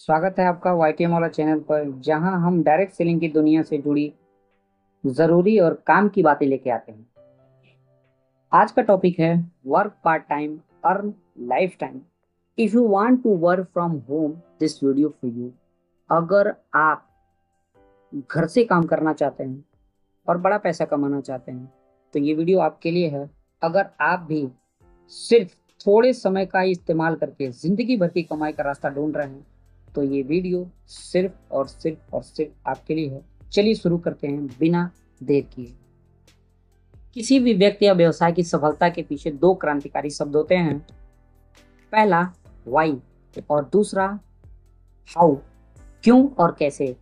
स्वागत है आपका YTM वाला चैनल पर, जहां हम डायरेक्ट सेलिंग की दुनिया से जुड़ी जरूरी और काम की बातें लेके आते हैं। आज का टॉपिक है work part time, earn lifetime. If you want to work from home, this video for you. अगर आप घर से काम करना चाहते हैं और बड़ा पैसा कमाना चाहते हैं तो ये वीडियो आपके लिए है। अगर आप भी सिर्फ थोड़े समय का इस्तेमाल करके जिंदगी भर की कमाई का रास्ता ढूंढ रहे हैं तो ये वीडियो सिर्फ आपके लिए है। चलिए शुरू करते हैं बिना देर किए। किसी भी व्यक्ति या व्यवसाय की सफलता के पीछे दो क्रांतिकारी शब्द होते हैं। पहला वाई और दूसरा हाउ। क्यों और कैसे।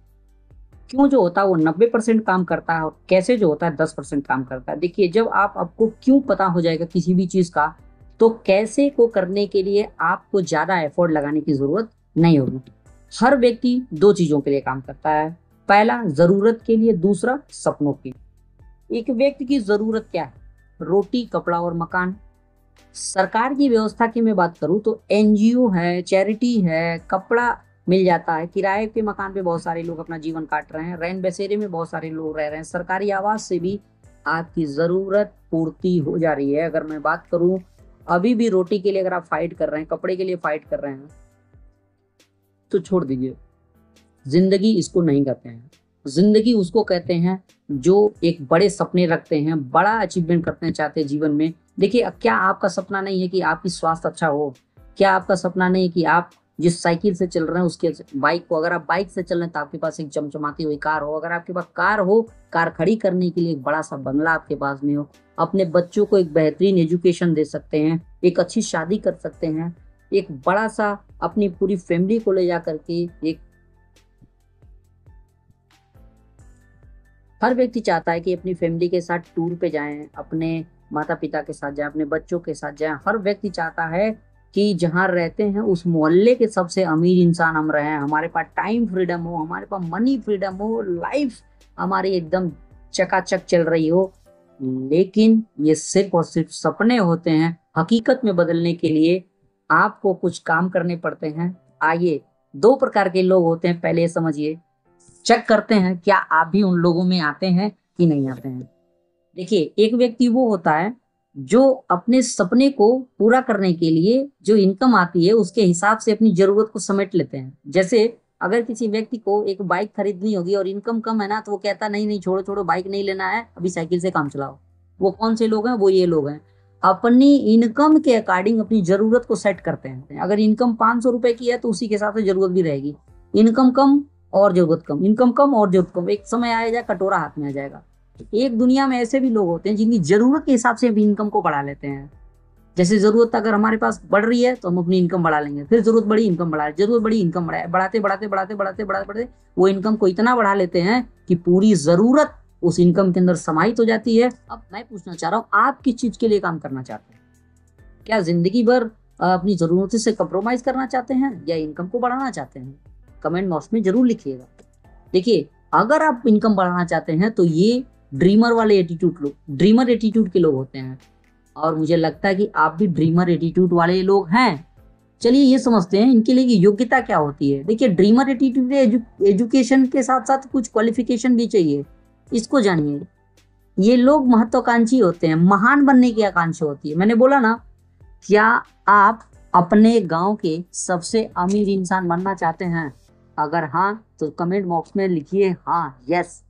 क्यों जो होता है वो 90% काम करता है और कैसे जो होता है 10% काम करता है। देखिए, जब आपको क्यों पता हो जाएगा किसी भी चीज का, तो कैसे को करने के लिए आपको ज्यादा एफर्ट लगाने की जरूरत नहीं होगी। हर व्यक्ति दो चीजों के लिए काम करता है। पहला जरूरत के लिए, दूसरा सपनों की। एक व्यक्ति की जरूरत क्या है? रोटी, कपड़ा और मकान। सरकार की व्यवस्था की मैं बात करूं तो NGO है, चैरिटी है, कपड़ा मिल जाता है, किराए के मकान पे बहुत सारे लोग अपना जीवन काट रहे हैं, रैन बसेरे में बहुत सारे लोग रह रहे हैं, सरकारी आवास से भी आपकी जरूरत पूर्ति हो जा रही है। अगर मैं बात करूं, अभी भी रोटी के लिए अगर आप फाइट कर रहे हैं, कपड़े के लिए फाइट कर रहे हैं तो छोड़ दीजिए। जिंदगी इसको नहीं कहते हैं। जिंदगी उसको कहते हैं जो एक बड़े सपने रखते हैं, बड़ा अचीवमेंट करते चाहते हैं जीवन में। देखिए, क्या आपका सपना नहीं है कि आपकी स्वास्थ्य अच्छा हो? क्या आपका सपना नहीं है कि आप जिस साइकिल से चल रहे हैं उसके बाइक को, अगर आप बाइक से चल रहे हैं तो आपके पास एक चमचमाती हुई कार हो। अगर आपके पास कार हो, कार खड़ी करने के लिए एक बड़ा सा बंगला आपके पास में हो। अपने बच्चों को एक बेहतरीन एजुकेशन दे सकते हैं, एक अच्छी शादी कर सकते हैं, एक बड़ा सा अपनी पूरी फैमिली को ले जा करके एक। हर व्यक्ति चाहता है कि अपनी फैमिली के साथ टूर पे जाएं, अपने माता पिता के साथ जाएं, अपने बच्चों के साथ जाएं। हर व्यक्ति चाहता है कि जहाँ रहते हैं उस मोहल्ले के सबसे अमीर इंसान हम रहे, हमारे पास टाइम फ्रीडम हो, हमारे पास मनी फ्रीडम हो, लाइफ हमारी एकदम चकाचक चल रही हो। लेकिन ये सिर्फ और सिर्फ सपने होते हैं। हकीकत में बदलने के लिए आपको कुछ काम करने पड़ते हैं। आइए, दो प्रकार के लोग होते हैं, पहले ये समझिए। चेक करते हैं क्या आप भी उन लोगों में आते हैं कि नहीं आते हैं। देखिए, एक व्यक्ति वो होता है जो अपने सपने को पूरा करने के लिए जो इनकम आती है उसके हिसाब से अपनी जरूरत को समेट लेते हैं। जैसे अगर किसी व्यक्ति को एक बाइक खरीदनी होगी और इनकम कम है ना, तो वो कहता नहीं नहीं, छोड़ो छोड़ो, बाइक नहीं लेना है, अभी साइकिल से काम चलाओ। वो कौन से लोग हैं? वो ये लोग हैं, अपनी इनकम के अकॉर्डिंग अपनी जरूरत को सेट करते हैं। अगर इनकम 500 रुपए की है तो उसी के हिसाब से जरूरत भी रहेगी। इनकम कम और जरूरत कम, इनकम कम और जरूरत कम, एक समय आएगा कटोरा हाथ में आ जाएगा। एक दुनिया में ऐसे भी लोग होते हैं जिनकी जरूरत के हिसाब से भी इनकम को बढ़ा लेते हैं। जैसे जरूरत अगर हमारे पास बढ़ रही है तो हम अपनी इनकम बढ़ा लेंगे, फिर जरूरत बढ़ी, इनकम बढ़ा, जरूरत बढ़ी, इनकम बढ़ाए, बढ़ाते बढ़ाते बढ़ाते बढ़ाते बढ़ाते बढ़ाते वो इनकम को इतना बढ़ा लेते हैं कि पूरी जरूरत उस इनकम के अंदर समाहित हो जाती है। अब मैं पूछना चाह रहा हूँ, आप किस चीज के लिए काम करना चाहते हैं? क्या जिंदगी भर अपनी जरूरतों से कंप्रोमाइज करना चाहते हैं या इनकम को बढ़ाना चाहते हैं? कमेंट बॉक्स में जरूर लिखिएगा। देखिए, अगर आप इनकम बढ़ाना चाहते हैं तो ये ड्रीमर एटीट्यूड के लोग होते हैं, और मुझे लगता है कि आप भी ड्रीमर एटीट्यूड वाले लोग हैं। चलिए ये समझते हैं इनके लिए योग्यता क्या होती है। देखिए, ड्रीमर एटीट्यूड एजुकेशन के साथ साथ कुछ क्वालिफिकेशन भी चाहिए, इसको जानिए। ये लोग महत्वाकांक्षी होते हैं, महान बनने की आकांक्षा होती है। मैंने बोला ना, क्या आप अपने गांव के सबसे अमीर इंसान बनना चाहते हैं? अगर हाँ तो कमेंट बॉक्स में लिखिए हाँ, यस।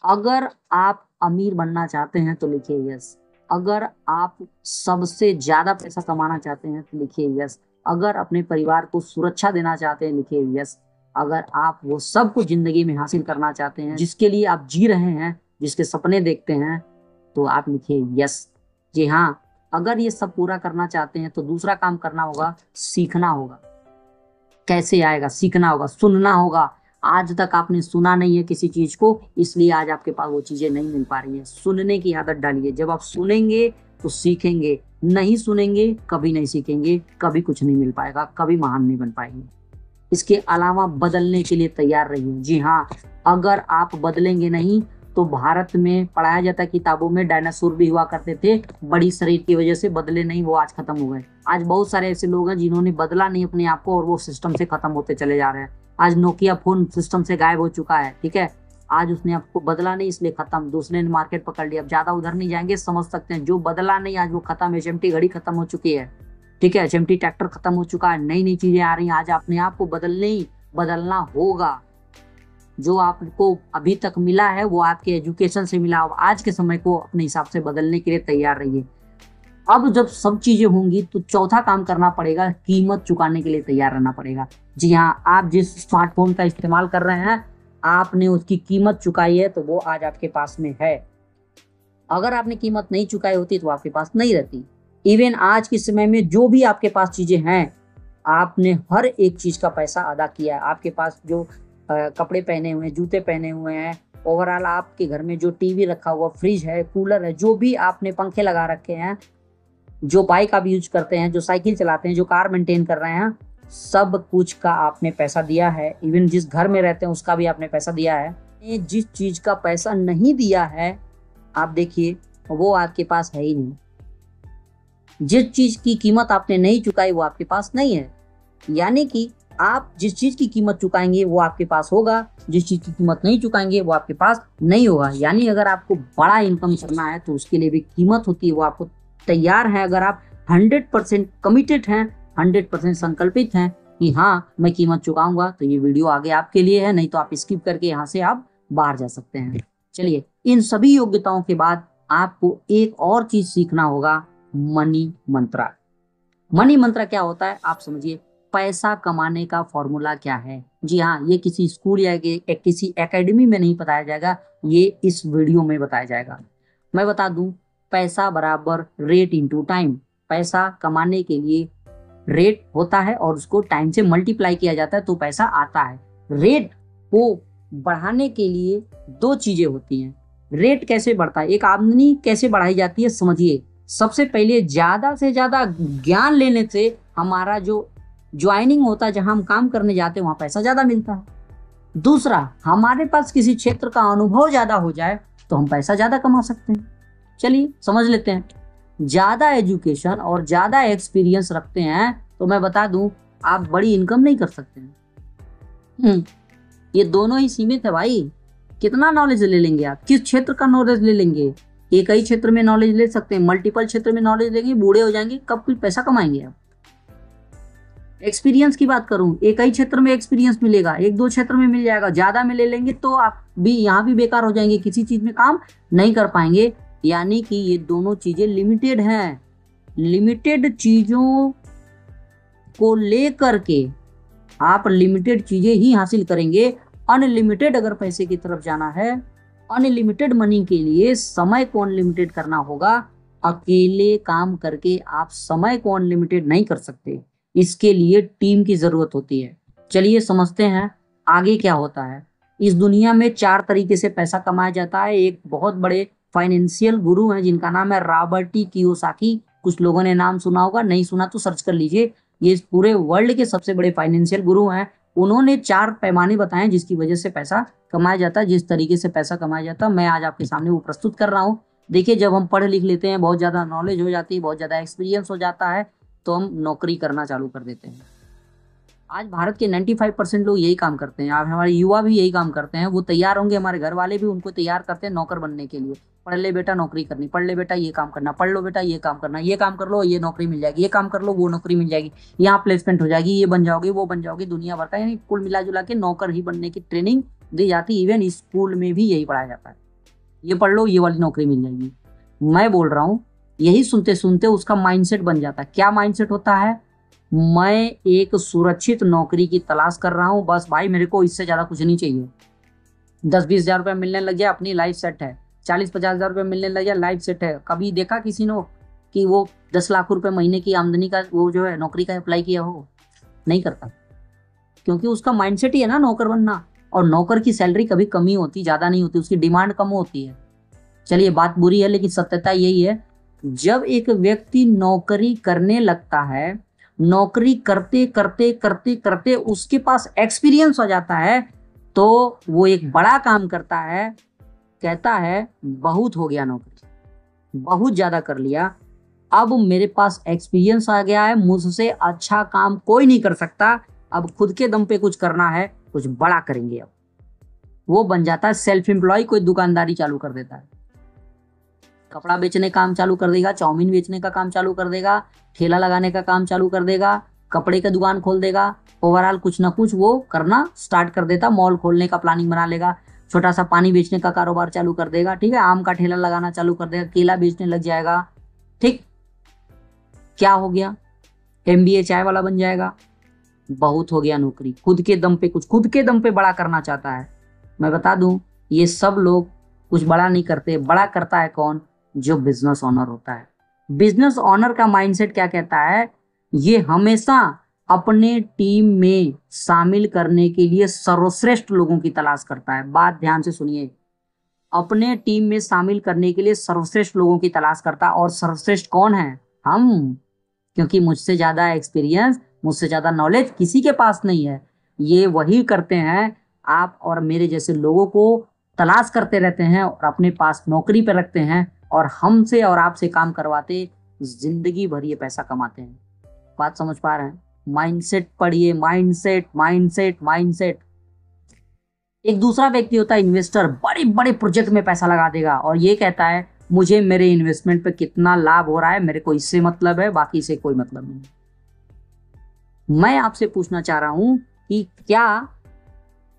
अगर आप अमीर बनना चाहते हैं तो लिखिए यस। अगर आप सबसे ज्यादा पैसा कमाना चाहते हैं तो लिखिए यस। अगर अपने परिवार को सुरक्षा देना चाहते हैं, लिखिए यस। अगर आप वो सब कुछ जिंदगी में हासिल करना चाहते हैं जिसके लिए आप जी रहे हैं, जिसके सपने देखते हैं, तो आप लिखिए यस। जी हाँ, अगर ये सब पूरा करना चाहते हैं तो दूसरा काम करना होगा, सीखना होगा। कैसे आएगा? सीखना होगा, सुनना होगा। आज तक आपने सुना नहीं है किसी चीज को, इसलिए आज आपके पास वो चीजें नहीं मिल पा रही हैं। सुनने की आदत डालिए। जब आप सुनेंगे तो सीखेंगे, नहीं सुनेंगे कभी नहीं सीखेंगे, कभी कुछ नहीं मिल पाएगा, कभी महान नहीं बन पाएंगे। इसके अलावा बदलने के लिए तैयार रहिए। जी हाँ, अगर आप बदलेंगे नहीं तो भारत में पढ़ाया जाता है किताबों में, डायनासोर भी हुआ करते थे, बड़ी शरीर की वजह से बदले नहीं, वो आज खत्म हो गए। आज बहुत सारे ऐसे लोग हैं जिन्होंने बदला नहीं अपने आप को और वो सिस्टम से खत्म होते चले जा रहे हैं। आज नोकिया फोन सिस्टम से गायब हो चुका है, ठीक है, आज उसने आपको बदला नहीं इसलिए खत्म, दूसरे ने मार्केट पकड़ लिया। अब ज्यादा उधर नहीं जाएंगे, समझ सकते हैं जो बदला नहीं आज वो खत्म। एचएमटी घड़ी खत्म हो चुकी है, ठीक है, एचएमटी ट्रैक्टर खत्म हो चुका है, नई नई चीजें आ रही हैं। आज अपने आप को बदलना होगा। जो आपको अभी तक मिला है वो आपके एजुकेशन से मिला, आज के समय को अपने हिसाब से बदलने के लिए तैयार रहिए। अब जब सब चीजें होंगी तो चौथा काम करना पड़ेगा, कीमत चुकाने के लिए तैयार रहना पड़ेगा। जी हाँ, आप जिस स्मार्टफोन का इस्तेमाल कर रहे हैं आपने उसकी कीमत चुकाई है तो वो आज आपके पास में है। अगर आपने कीमत नहीं चुकाई होती तो आपके पास नहीं रहती। इवन आज के समय में जो भी आपके पास चीजें हैं, आपने हर एक चीज का पैसा अदा किया है। आपके पास जो कपड़े पहने हुए हैं, जूते पहने हुए हैं, ओवरऑल आपके घर में जो टीवी रखा हुआ, फ्रिज है, कूलर है, जो भी आपने पंखे लगा रखे हैं, जो बाइक आप यूज करते हैं, जो साइकिल चलाते हैं, जो कार मेंटेन कर रहे हैं, सब कुछ का आपने पैसा दिया है। इवन जिस घर में रहते हैं उसका भी आपने पैसा दिया है। जिस चीज का पैसा नहीं दिया है आप देखिए वो आपके पास है ही नहीं। जिस चीज की कीमत आपने नहीं चुकाई वो आपके पास नहीं है। यानी कि आप जिस चीज की कीमत चुकाएंगे वो आपके पास होगा, जिस चीज की कीमत नहीं चुकाएंगे वो आपके पास नहीं होगा। यानी अगर आपको बड़ा इनकम करना है तो उसके लिए भी कीमत होती है, वो आपको तैयार है। अगर आप 100% कमिटेड हैं, 100% संकल्पित हैं कि हाँ मैं कीमत चुकाऊंगा, तो ये वीडियो आगे आपके लिए है, नहीं तो आप स्किप करके यहाँ से आप बाहर जा सकते हैं। चलिए, इन सभी योग्यताओं के बाद आपको एक और चीज सीखना होगा, मनी मंत्रा। मनी मंत्रा क्या होता है आप समझिए। पैसा कमाने का फॉर्मूला क्या है। जी हाँ, ये किसी स्कूल या किसी एकेडमी में नहीं बताया जाएगा, ये इस वीडियो में बताया जाएगा। मैं बता दूं, पैसा बराबर रेट इंटू टाइम। पैसा कमाने के लिए रेट होता है और उसको टाइम से मल्टीप्लाई किया जाता है तो पैसा आता है। रेट को बढ़ाने के लिए दो चीजें होती हैं। रेट कैसे बढ़ता है, एक आमदनी कैसे बढ़ाई जाती है, समझिए। सबसे पहले ज्यादा से ज्यादा ज्ञान लेने से हमारा जो ज्वाइनिंग होता है, जहां हम काम करने जाते हैं वहां पैसा ज्यादा मिलता है। दूसरा, हमारे पास किसी क्षेत्र का अनुभव ज्यादा हो जाए तो हम पैसा ज्यादा कमा सकते हैं। चलिए समझ लेते हैं। ज्यादा एजुकेशन और ज्यादा एक्सपीरियंस रखते हैं तो मैं बता दूं आप बड़ी इनकम नहीं कर सकते हैं। ये दोनों ही सीमित है भाई। कितना नॉलेज ले लेंगे आप, किस क्षेत्र का नॉलेज ले लेंगे। एक ही क्षेत्र में नॉलेज ले सकते हैं, मल्टीपल क्षेत्र में नॉलेज लेंगे बूढ़े हो जाएंगे, कब कुछ पैसा कमाएंगे आप। एक्सपीरियंस की बात करूं, एक ही क्षेत्र में एक्सपीरियंस मिलेगा, एक दो क्षेत्र में मिल जाएगा, ज्यादा में ले लेंगे तो आप भी यहाँ भी बेकार हो जाएंगे, किसी चीज में काम नहीं कर पाएंगे। यानी कि ये दोनों चीजें लिमिटेड हैं। लिमिटेड चीजों को लेकर के आप लिमिटेड चीजें ही हासिल करेंगे। अनलिमिटेड अगर पैसे की तरफ जाना है, अनलिमिटेड मनी के लिए समय को अनलिमिटेड करना होगा। अकेले काम करके आप समय को अनलिमिटेड नहीं कर सकते, इसके लिए टीम की जरूरत होती है। चलिए समझते हैं आगे क्या होता है। इस दुनिया में 4 तरीके से पैसा कमाया जाता है। एक बहुत बड़े फाइनेंशियल गुरु हैं जिनका नाम है रॉबर्ट कियोसाकी। कुछ लोगों ने नाम सुना होगा, नहीं सुना तो सर्च कर लीजिए। ये पूरे वर्ल्ड के सबसे बड़े फाइनेंशियल गुरु हैं। उन्होंने 4 पैमाने बताए जिसकी वजह से पैसा कमाया जाता है, जिस तरीके से पैसा कमाया जाता है मैं आज आपके सामने वो प्रस्तुत कर रहा हूँ। देखिए, जब हम पढ़ लिख लेते हैं, बहुत ज्यादा नॉलेज हो जाती है, बहुत ज्यादा एक्सपीरियंस हो जाता है, तो हम नौकरी करना चालू कर देते हैं। आज भारत के 95% लोग यही काम करते हैं। आज हमारे युवा भी यही काम करते हैं। वो तैयार होंगे, हमारे घर वाले भी उनको तैयार करते हैं नौकर बनने के लिए। पढ़ ले बेटा नौकरी करनी, पढ़ ले बेटा ये काम करना, पढ़ लो बेटा ये काम करना, ये काम कर लो ये नौकरी मिल जाएगी, ये काम कर लो वो नौकरी मिल जाएगी, यहाँ प्लेसमेंट हो जाएगी, ये बन जाओगे वो बन जाओगे। दुनिया भर का, यानी कुल मिला जुला के नौकर ही बनने की ट्रेनिंग दी जाती है। इवन स्कूल में भी यही पढ़ाया जाता है, ये पढ़ लो ये वाली नौकरी मिल जाएगी। मैं बोल रहा हूँ, यही सुनते सुनते उसका माइंडसेट बन जाता है। क्या माइंडसेट होता है, मैं एक सुरक्षित नौकरी की तलाश कर रहा हूँ, बस भाई मेरे को इससे ज्यादा कुछ नहीं चाहिए। 10-20 हजार रुपये मिलने लग जाए अपनी लाइफ सेट है, 40-50 हजार रुपये मिलने लग जाए लाइफ सेट है। कभी देखा किसी ने कि वो 10 लाख रुपए महीने की आमदनी का वो जो है नौकरी का अप्लाई किया हो? नहीं करता, क्योंकि उसका माइंडसेट ही है ना नौकर बनना। और नौकर की सैलरी कभी कमी होती, ज्यादा नहीं होती, उसकी डिमांड कम होती है। चलिए बात बुरी है लेकिन सत्यता यही है। जब एक व्यक्ति नौकरी करने लगता है, नौकरी करते करते करते करते उसके पास एक्सपीरियंस हो जाता है, तो वो एक बड़ा काम करता है, कहता है बहुत हो गया नौकरी, बहुत ज्यादा कर लिया, अब मेरे पास एक्सपीरियंस आ गया है, मुझसे अच्छा काम कोई नहीं कर सकता, अब खुद के दम पे कुछ करना है, कुछ बड़ा करेंगे। अब वो बन जाता है सेल्फ एम्प्लॉय, कोई दुकानदारी चालू कर देता है, कपड़ा बेचने का काम चालू कर देगा, चाउमीन बेचने का काम चालू कर देगा, ठेला लगाने का काम चालू कर देगा, कपड़े का दुकान खोल देगा, ओवरऑल कुछ ना कुछ वो करना स्टार्ट कर देता, मॉल खोलने का प्लानिंग बना लेगा, छोटा सा पानी बेचने का कारोबार चालू कर देगा, ठीक है, आम का ठेला लगाना चालू कर देगा, केला बेचने लग जाएगा, ठीक। क्या हो गया, MBA चाय वाला बन जाएगा। बहुत हो गया नौकरी, खुद के दम पे कुछ, खुद के दम पे बड़ा करना चाहता है। मैं बता दूं, ये सब लोग कुछ बड़ा नहीं करते, बड़ा करता है कौन, जो बिजनेस ओनर होता है। बिजनेस ओनर का माइंडसेट क्या कहता है, ये हमेशा अपने टीम में शामिल करने के लिए सर्वश्रेष्ठ लोगों की तलाश करता है। बात ध्यान से सुनिए, अपने टीम में शामिल करने के लिए सर्वश्रेष्ठ लोगों की तलाश करता है। और सर्वश्रेष्ठ कौन है, हम, क्योंकि मुझसे ज्यादा एक्सपीरियंस, मुझसे ज्यादा नॉलेज किसी के पास नहीं है। ये वही करते हैं, आप और मेरे जैसे लोगों को तलाश करते रहते हैं और अपने पास नौकरी पे रखते हैं, और हमसे और आपसे काम करवाते जिंदगी भर ये पैसा कमाते हैं। बात समझ पा रहे हैं? माइंडसेट पढ़िए, माइंडसेट माइंडसेट माइंडसेट। एक दूसरा व्यक्ति होता है इन्वेस्टर, बड़े बड़े प्रोजेक्ट में पैसा लगा देगा और ये कहता है मुझे मेरे इन्वेस्टमेंट पे कितना लाभ हो रहा है, मेरे को इससे मतलब है, बाकी से कोई मतलब नहीं। मैं आपसे पूछना चाह रहा हूं कि क्या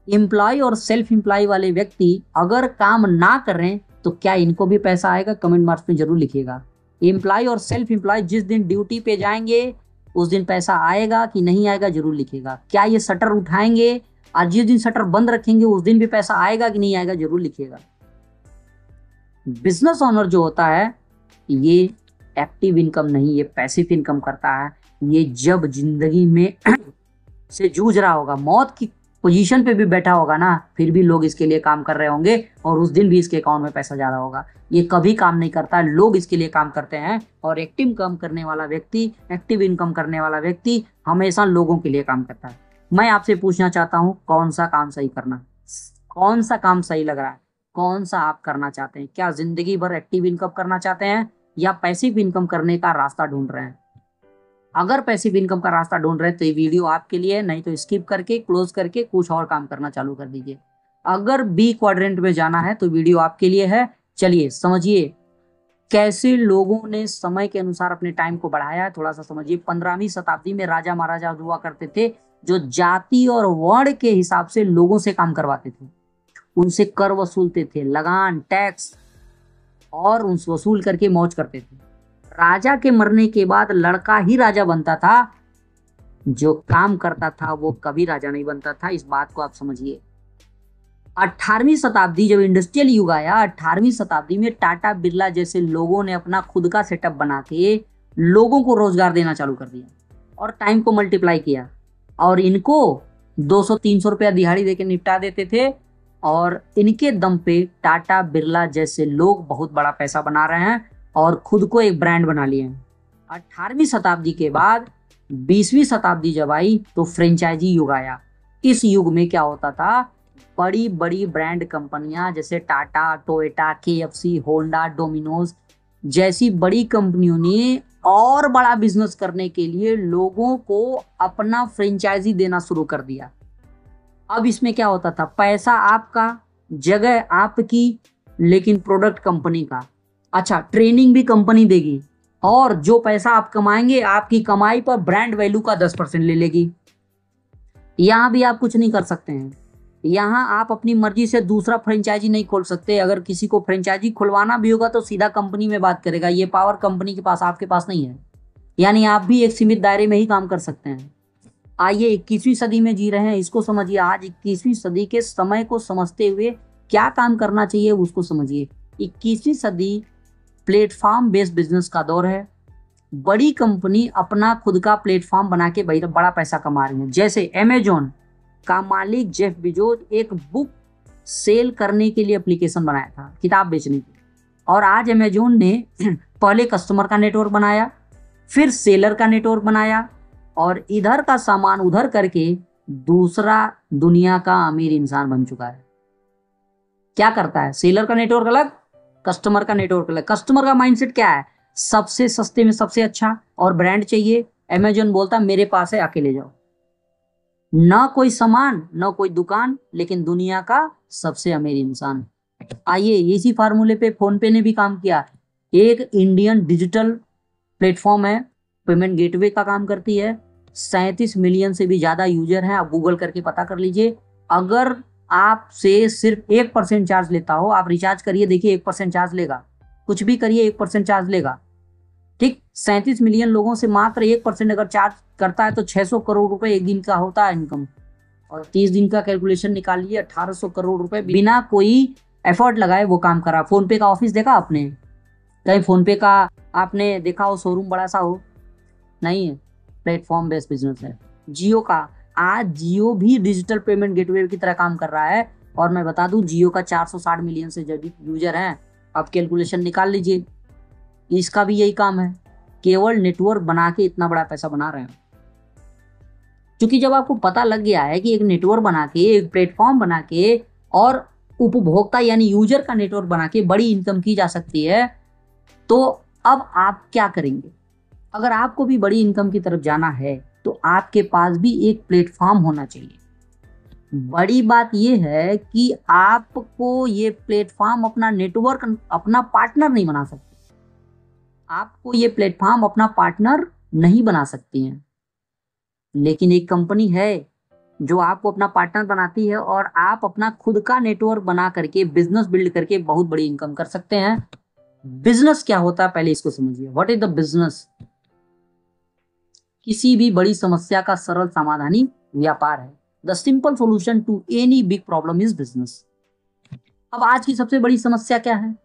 एम्प्लॉय और सेल्फ एम्प्लॉय वाले व्यक्ति अगर काम ना करें तो क्या इनको भी पैसा आएगा? कमेंट बॉक्स में जरूर लिखिएगा। एम्प्लॉय और सेल्फ एम्प्लॉय जिस दिन ड्यूटी पे जाएंगे उस दिन पैसा आएगा कि नहीं आएगा, जरूर लिखिएगा। क्या ये शटर उठाएंगे और जिस दिन शटर बंद रखेंगे उस दिन भी पैसा आएगा कि नहीं आएगा, जरूर लिखिएगा। बिजनेस ओनर जो होता है ये एक्टिव इनकम नहीं, ये पैसिव इनकम करता है। ये जब जिंदगी में से जूझ रहा होगा, मौत की पोजीशन पे भी बैठा होगा ना, फिर भी लोग इसके लिए काम कर रहे होंगे और उस दिन भी इसके अकाउंट में पैसा ज्यादा होगा। ये कभी काम नहीं करता, लोग इसके लिए काम करते हैं। और एक्टिव इनकम करने वाला व्यक्ति, एक्टिव इनकम करने वाला व्यक्ति हमेशा लोगों के लिए काम करता है। मैं आपसे पूछना चाहता हूँ, कौन सा काम सही करना, कौन सा काम सही लग रहा है, कौन सा आप करना चाहते हैं? क्या जिंदगी भर एक्टिव इनकम करना चाहते हैं या पैसिव इनकम करने का रास्ता ढूंढ रहे हैं? अगर पैसिव इनकम का रास्ता ढूंढ रहे हैं तो ये वीडियो आपके लिए है, नहीं तो स्किप करके क्लोज करके कुछ और काम करना चालू कर दीजिए। अगर बी क्वाड्रेंट में जाना है तो वीडियो आपके लिए है। चलिए समझिए कैसे लोगों ने समय के अनुसार अपने टाइम को बढ़ाया है, थोड़ा सा समझिए। 15वीं शताब्दी में राजा महाराजा हुआ करते थे जो जाति और वर्ण के हिसाब से लोगों से काम करवाते थे, उनसे कर वसूलते थे, लगान टैक्स, और उनसे वसूल करके मौज करते थे। राजा के मरने के बाद लड़का ही राजा बनता था, जो काम करता था वो कभी राजा नहीं बनता था। इस बात को आप समझिए। 18वीं शताब्दी जब इंडस्ट्रियल युग आया, 18वीं शताब्दी में टाटा बिरला जैसे लोगों ने अपना खुद का सेटअप बना के लोगों को रोजगार देना चालू कर दिया और टाइम को मल्टीप्लाई किया, और इनको 200-300 रुपया दिहाड़ी देके निपटा देते थे। और इनके दम पे टाटा बिरला जैसे लोग बहुत बड़ा पैसा बना रहे हैं और खुद को एक ब्रांड बना लिए हैं। 18वीं शताब्दी के बाद 20वीं शताब्दी जब आई तो फ्रेंचाइजी युग आया। इस युग में क्या होता था, बड़ी बड़ी ब्रांड कंपनियां जैसे Tata, Toyota, KFC, Honda, Domino's जैसी बड़ी कंपनियों ने और बड़ा बिजनेस करने के लिए लोगों को अपना फ्रेंचाइजी देना शुरू कर दिया। अब इसमें क्या होता था, पैसा आपका, जगह आपकी, लेकिन प्रोडक्ट कंपनी का। अच्छा, ट्रेनिंग भी कंपनी देगी और जो पैसा आप कमाएंगे आपकी कमाई पर ब्रांड वैल्यू का 10% ले लेगी। यहां भी आप कुछ नहीं कर सकते हैं। यहाँ आप अपनी मर्जी से दूसरा फ्रेंचाइजी नहीं खोल सकते। अगर किसी को फ्रेंचाइजी खुलवाना भी होगा तो सीधा कंपनी में बात करेगा, ये पावर कंपनी के पास, आपके पास नहीं है। यानी आप भी एक सीमित दायरे में ही काम कर सकते हैं। आइए 21वीं सदी में जी रहे हैं, इसको समझिए। आज 21वीं सदी के समय को समझते हुए क्या काम करना चाहिए उसको समझिए। 21वीं सदी प्लेटफॉर्म बेस्ड बिजनेस का दौर है। बड़ी कंपनी अपना खुद का प्लेटफॉर्म बना के बड़ा पैसा कमा रही है। जैसे अमेजोन का मालिक जेफ बेजोस एक बुक सेल करने के लिए एप्लीकेशन बनाया था, किताब बेचने की, और आज अमेजोन ने पहले कस्टमर का नेटवर्क बनाया, फिर सेलर का नेटवर्क बनाया, और इधर का सामान उधर करके दूसरा दुनिया का अमीर इंसान बन चुका है। क्या करता है? सेलर का नेटवर्क अलग, कस्टमर का नेटवर्क अलग। कस्टमर का माइंडसेट क्या है? सबसे सस्ते में सबसे अच्छा और ब्रांड चाहिए। अमेजन बोलता मेरे पास है, आके ले जाओ। ना कोई सामान, ना कोई दुकान, लेकिन दुनिया का सबसे अमीर इंसान। आइए, इसी फार्मूले पे फोन पे ने भी काम किया। एक इंडियन डिजिटल प्लेटफॉर्म है, पेमेंट गेटवे का काम करती है। 37 मिलियन से भी ज्यादा यूजर हैं, आप गूगल करके पता कर लीजिए। अगर आपसे सिर्फ 1% चार्ज लेता हो, आप रिचार्ज करिए, देखिए 1% चार्ज लेगा। कुछ भी करिए 1% चार्ज लेगा। ठीक, 37 मिलियन लोगों से मात्र 1% अगर चार्ज करता है तो 600 करोड़ रुपए एक दिन का होता है इनकम। और 30 दिन का कैलकुलेशन निकालिए, 1800 करोड़ रुपए बिना कोई एफर्ट लगाए वो काम करा। फोन पे का ऑफिस देखा आपने? कहीं फोन पे का आपने देखा हो शोरूम बड़ा सा हो? नहीं है, प्लेटफॉर्म बेस्ड बिजनेस है। जियो का, आज जियो भी डिजिटल पेमेंट गेटवे की तरह काम कर रहा है। और मैं बता दूं, जियो का 460 मिलियन से ज्यादा यूजर हैं। आप कैलकुलेशन निकाल लीजिए, इसका भी यही काम है। केवल नेटवर्क बना के इतना बड़ा पैसा बना रहे हैं। क्योंकि जब आपको पता लग गया है कि एक नेटवर्क बना के, एक प्लेटफॉर्म बना के और उपभोक्ता यानी यूजर का नेटवर्क बना के बड़ी इनकम की जा सकती है, तो अब आप क्या करेंगे? अगर आपको भी बड़ी इनकम की तरफ जाना है तो आपके पास भी एक प्लेटफॉर्म होना चाहिए। बड़ी बात यह है कि आपको ये प्लेटफॉर्म अपना नेटवर्क, अपना पार्टनर नहीं बना सकते। आपको ये प्लेटफॉर्म अपना पार्टनर नहीं बना सकती हैं, लेकिन एक कंपनी है जो आपको अपना पार्टनर बनाती है और आप अपना खुद का नेटवर्क बना करके, बिजनेस बिल्ड करके बहुत बड़ी इनकम कर सकते हैं। बिजनेस क्या होता है पहले इसको समझिए। What is the business? किसी भी बड़ी समस्या का सरल समाधानी व्यापार है। The simple solution to any big problem is business. अब आज की सबसे बड़ी समस्या क्या है?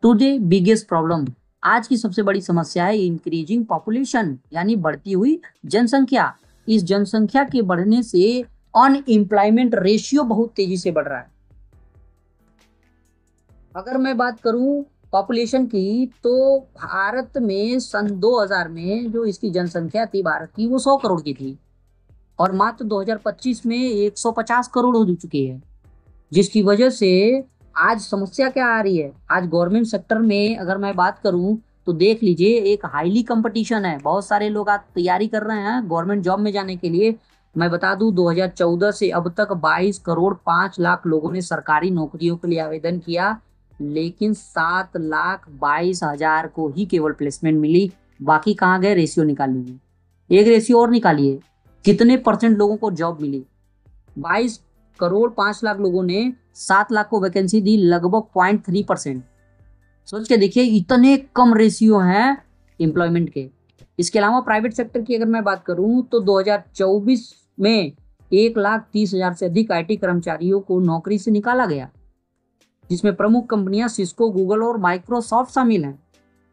टुडे बिगेस्ट प्रॉब्लम, आज की सबसे बड़ी समस्या है इंक्रीजिंग पॉपुलेशन, यानी बढ़ती हुई जनसंख्या। इस जनसंख्या के बढ़ने से अनएम्प्लॉयमेंट रेशियो बहुत तेजी से बढ़ रहा है। अगर मैं बात करूं पॉपुलेशन की, तो भारत में सन 2000 में जो इसकी जनसंख्या थी भारत की, वो 100 करोड़ की थी और मात्र 2025 में 150 करोड़ हो चुकी है। जिसकी वजह से आज समस्या क्या आ रही है? आज गवर्नमेंट सेक्टर में अगर मैं बात करूं तो देख लीजिए, एक हाईली कंपटीशन है। बहुत सारे लोग आज तैयारी कर रहे हैं गवर्नमेंट जॉब में जाने के लिए। मैं बता दूं, 2014 से अब तक 22 करोड़ 5 लाख लोगों ने सरकारी नौकरियों के लिए आवेदन किया, लेकिन 7,22,000 को ही केवल प्लेसमेंट मिली। बाकी कहाँ गए? रेशियो निकाल लीजिए, एक रेशियो और निकालिए, कितने परसेंट लोगों को जॉब मिली? 22 करोड़ 5 लाख लोगों ने 7 लाख को वैकेंसी दी, लगभग 0.3%। सोच के देखिए, इतने कम रेशियो हैं एम्प्लॉयमेंट के। इसके अलावा प्राइवेट सेक्टर की अगर मैं बात करूं तो 2024 में 1,30,000 से अधिक IT कर्मचारियों को नौकरी से निकाला गया, जिसमें प्रमुख कंपनियां सिस्को, गूगल और माइक्रोसॉफ्ट शामिल हैं।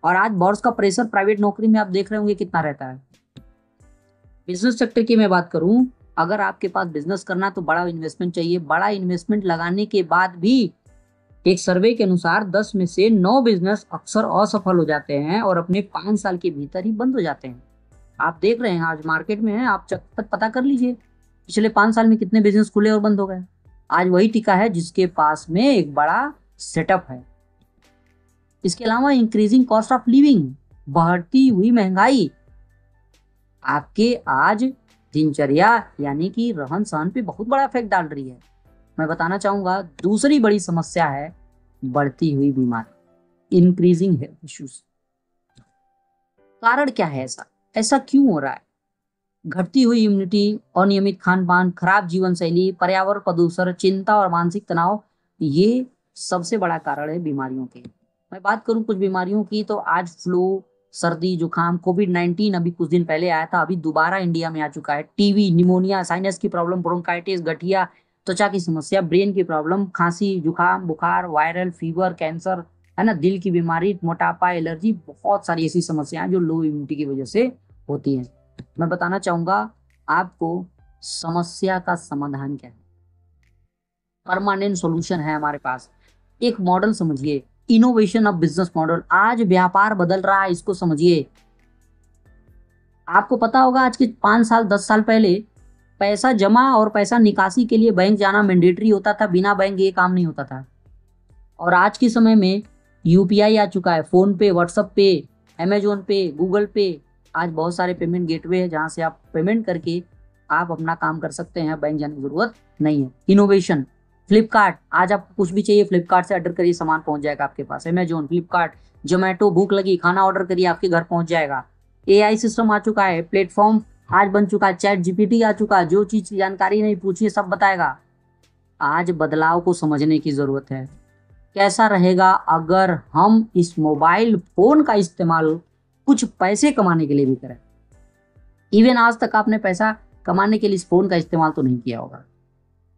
और आज बॉस का प्रेशर प्राइवेट नौकरी में आप देख रहे होंगे कितना रहता है। बिजनेस सेक्टर की मैं बात करूं, अगर आपके पास बिजनेस करना तो बड़ा इन्वेस्टमेंट चाहिए। बड़ा इन्वेस्टमेंट लगाने के बाद भी एक सर्वे के अनुसार 10 में से 9 बिजनेस अक्सर असफल हो जाते हैं और अपने 5 साल के भीतर ही बंद हो जाते हैं। आप देख रहे हैं आज मार्केट में है, आप तक पता कर लीजिए पिछले 5 साल में कितने बिजनेस खुले और बंद हो गए। आज वही टिका है जिसके पास में एक बड़ा सेटअप है। इसके अलावा इंक्रीजिंग कॉस्ट ऑफ लिविंग, बढ़ती हुई महंगाई आपके आज दिनचर्या यानी कि रहन सहन पे बहुत बड़ा इफेक्ट डाल रही है। मैं बताना चाहूंगा, दूसरी बड़ी समस्या है बढ़ती हुई बीमारी, इंक्रीजिंग हेल्थ इश्यूज। कारण क्या है? ऐसा क्यों हो रहा है? घटती हुई इम्यूनिटी, अनियमित खान पान, खराब जीवन शैली, पर्यावरण प्रदूषण, चिंता और मानसिक तनाव, ये सबसे बड़ा कारण है बीमारियों के। मैं बात करूं कुछ बीमारियों की तो आज फ्लू, सर्दी जुकाम, कोविड-19 अभी कुछ दिन पहले आया था, अभी दोबारा इंडिया में आ चुका है। टीबी, निमोनिया, साइनस की प्रॉब्लम, ब्रोंकाइटिस, गठिया, त्वचा की समस्या, ब्रेन की प्रॉब्लम, खांसी, जुकाम, बुखार, वायरल फीवर, कैंसर, है ना, दिल की बीमारी, मोटापा, एलर्जी, बहुत सारी ऐसी समस्याएं जो लो इम्यूनिटी की वजह से होती हैं। मैं बताना चाहूंगा आपको समस्या का समाधान क्या है। परमानेंट सॉल्यूशन है हमारे पास। एक मॉडल समझिए, इनोवेशन ऑफ बिजनेस मॉडल। आज व्यापार बदल रहा है, इसको समझिए। आपको पता होगा आज के 5 साल 10 साल पहले पैसा जमा और पैसा निकासी के लिए बैंक जाना मैंडेटरी होता था, बिना बैंक ये काम नहीं होता था। और आज के समय में यूपीआई आ चुका है, फोन पे, व्हाट्सएप पे, अमेजोन पे, गूगल पे। आज बहुत सारे पेमेंट गेटवे है जहाँ से आप पेमेंट करके आप अपना काम कर सकते हैं, बैंक जाने की जरूरत नहीं है। इनोवेशन, फ्लिपकार्ट, आज आपको कुछ भी चाहिए फ्लिपकार्ट से ऑर्डर करिए, सामान पहुंच जाएगा आपके पास। अमेजोन, फ्लिपकार्ट, जोमेटो, भूख लगी खाना ऑर्डर करिए, आपके घर पहुंच जाएगा। एआई सिस्टम आ चुका है, प्लेटफॉर्म आज बन चुका है, चैट जीपीटी आ चुका है, जो चीज की जानकारी नहीं पूछिए सब बताएगा। आज बदलाव को समझने की जरूरत है। कैसा रहेगा अगर हम इस मोबाइल फोन का इस्तेमाल कुछ पैसे कमाने के लिए भी करें। इवन आज तक आपने पैसा कमाने के लिए इस फोन का इस्तेमाल तो नहीं किया होगा,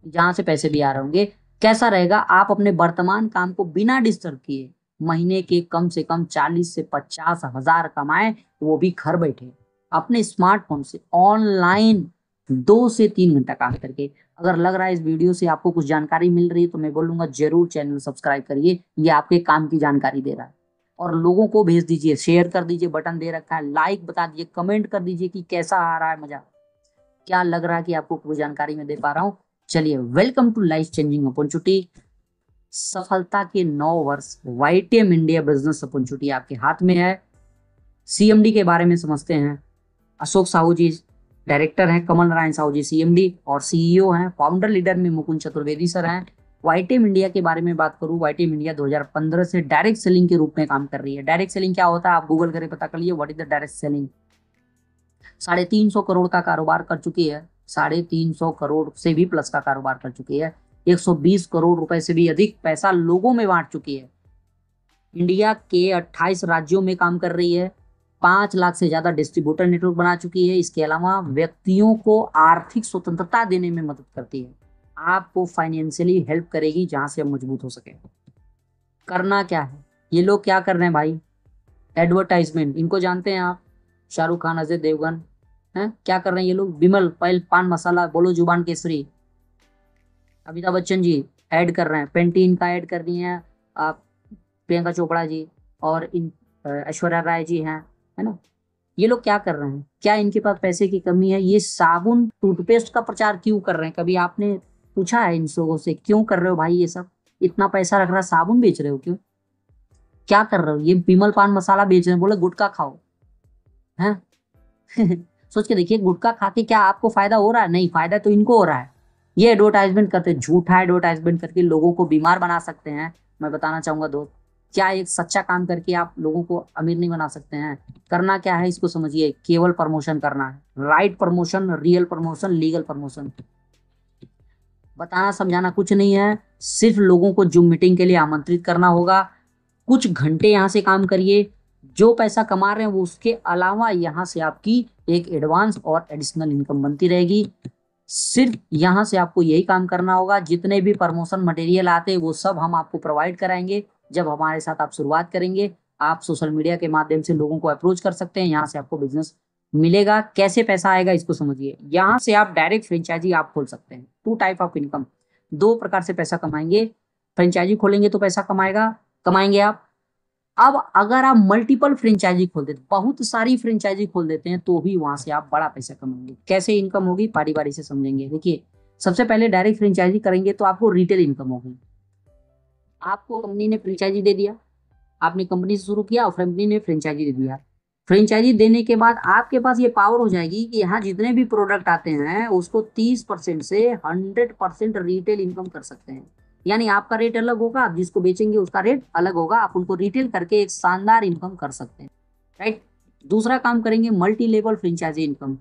जहां से पैसे भी आ रहे होंगे। कैसा रहेगा आप अपने वर्तमान काम को बिना डिस्टर्ब किए महीने के कम से कम 40 से 50 हजार कमाएं, वो भी घर बैठे अपने स्मार्टफोन से ऑनलाइन 2 से 3 घंटा काम करके। अगर लग रहा है इस वीडियो से आपको कुछ जानकारी मिल रही है तो मैं बोलूंगा जरूर चैनल सब्सक्राइब करिए, ये आपके काम की जानकारी दे रहा है। और लोगों को भेज दीजिए, शेयर कर दीजिए, बटन दे रखा है, लाइक बता दीजिए, कमेंट कर दीजिए कि कैसा आ रहा है मजा, क्या लग रहा है कि आपको कोई जानकारी मैं दे पा रहा हूँ। चलिए, welcome to life changing opportunity. सफलता के 9 वर्ष, वाईटीएम इंडिया बिजनेस अपॉर्चुनिटी आपके हाथ में है। सीएमडी के बारे में समझते हैं। अशोक साहू जी डायरेक्टर हैं, कमल नारायण साहू जी सीएमडी और सीईओ हैं। फाउंडर लीडर में मुकुंद चतुर्वेदी सर हैं। वाईटीएम इंडिया के बारे में बात करूं, वाईटीएम इंडिया 2015 से डायरेक्ट सेलिंग के रूप में काम कर रही है। डायरेक्ट सेलिंग क्या होता है आप गूगल करके पता कर लीजिए, what is the direct selling. 350 crore का कारोबार कर चुकी है, 350 करोड़ से भी प्लस का कारोबार कर चुकी है। 120 करोड़ रुपए से भी अधिक पैसा लोगों में बांट चुकी है। इंडिया के 28 राज्यों में काम कर रही है। 5 लाख से ज्यादा डिस्ट्रीब्यूटर नेटवर्क बना चुकी है। इसके अलावा व्यक्तियों को आर्थिक स्वतंत्रता देने में मदद करती है, आपको फाइनेंशियली हेल्प करेगी जहां से आप मजबूत हो सके। करना क्या है, ये लोग क्या कर रहे हैं भाई, एडवर्टाइजमेंट, इनको जानते हैं आप, शाहरुख खान, अजय देवगन हैं, क्या कर रहे हैं ये लोग, विमल पान मसाला, बोलो जुबान केसरी, अमिताभ बच्चन जी ऐड कर रहे हैं, पेंटीन का ऐड कर रही हैं आप, प्रियंका चोपड़ा जी और इन ऐश्वर्या राय जी हैं, है ना। ये लोग क्या कर रहे हैं, क्या इनके पास पैसे की कमी है, ये साबुन टूथपेस्ट का प्रचार क्यों कर रहे हैं, कभी आपने पूछा है इन लोगों से क्यों कर रहे हो भाई ये सब, इतना पैसा रख रहा, साबुन बेच रहे हो क्यों, क्या कर रहे हो, ये विमल पान मसाला बेच रहे हैं, बोले गुटखा खाओ है। सोच के देखिए, गुटखा खा के क्या आपको फायदा हो रहा है, नहीं, फायदा तो इनको हो रहा है। ये एडवर्टाइजमेंट करते हैं, झूठा एडवर्टाइजमेंट करके लोगों को बीमार बना सकते हैं। मैं बताना चाहूंगा दोस्त, क्या एक सच्चा काम करके आप लोगों को अमीर नहीं बना सकते हैं। करना क्या है इसको समझिए, केवल प्रमोशन करना है, right promotion, real promotion, legal promotion. बताना समझाना कुछ नहीं है, सिर्फ लोगों को जूम मीटिंग के लिए आमंत्रित करना होगा। कुछ घंटे यहाँ से काम करिए, जो पैसा कमा रहे हैं वो उसके अलावा यहाँ से आपकी एक एडवांस और एडिशनल इनकम बनती रहेगी। सिर्फ यहाँ से आपको यही काम करना होगा, जितने भी प्रमोशन मटेरियल आते हैं वो सब हम आपको प्रोवाइड कराएंगे। जब हमारे साथ आप शुरुआत करेंगे, आप सोशल मीडिया के माध्यम से लोगों को अप्रोच कर सकते हैं, यहाँ से आपको बिजनेस मिलेगा। कैसे पैसा आएगा इसको समझिए, यहाँ से आप डायरेक्ट फ्रेंचाइजी आप खोल सकते हैं। 2 टाइप ऑफ इनकम, 2 प्रकार से पैसा कमाएंगे। फ्रेंचाइजी खोलेंगे तो पैसा कमाएंगे आप। अब अगर आप मल्टीपल फ्रेंचाइजी खोल देते, बहुत सारी फ्रेंचाइजी खोल देते हैं, तो भी वहां से आप बड़ा पैसा कमाएंगे। कैसे इनकम होगी, बारी बारी से समझेंगे। देखिए, सबसे पहले डायरेक्ट फ्रेंचाइजी करेंगे तो आपको रिटेल इनकम होगी। आपको कंपनी ने फ्रेंचाइजी दे दिया, आपने कंपनी से शुरू किया और कंपनी ने फ्रेंचाइजी दे दिया। फ्रेंचाइजी देने के बाद आपके पास ये पावर हो जाएगी कि यहाँ जितने भी प्रोडक्ट आते हैं उसको 30% से 100% रिटेल इनकम कर सकते हैं। यानी आपका रेट अलग होगा, आप जिसको बेचेंगे उसका रेट अलग होगा, आप उनको रिटेल करके एक शानदार इनकम कर सकते हैं, राइट। दूसरा काम करेंगे मल्टी लेवल फ्रेंचाइजी इनकम।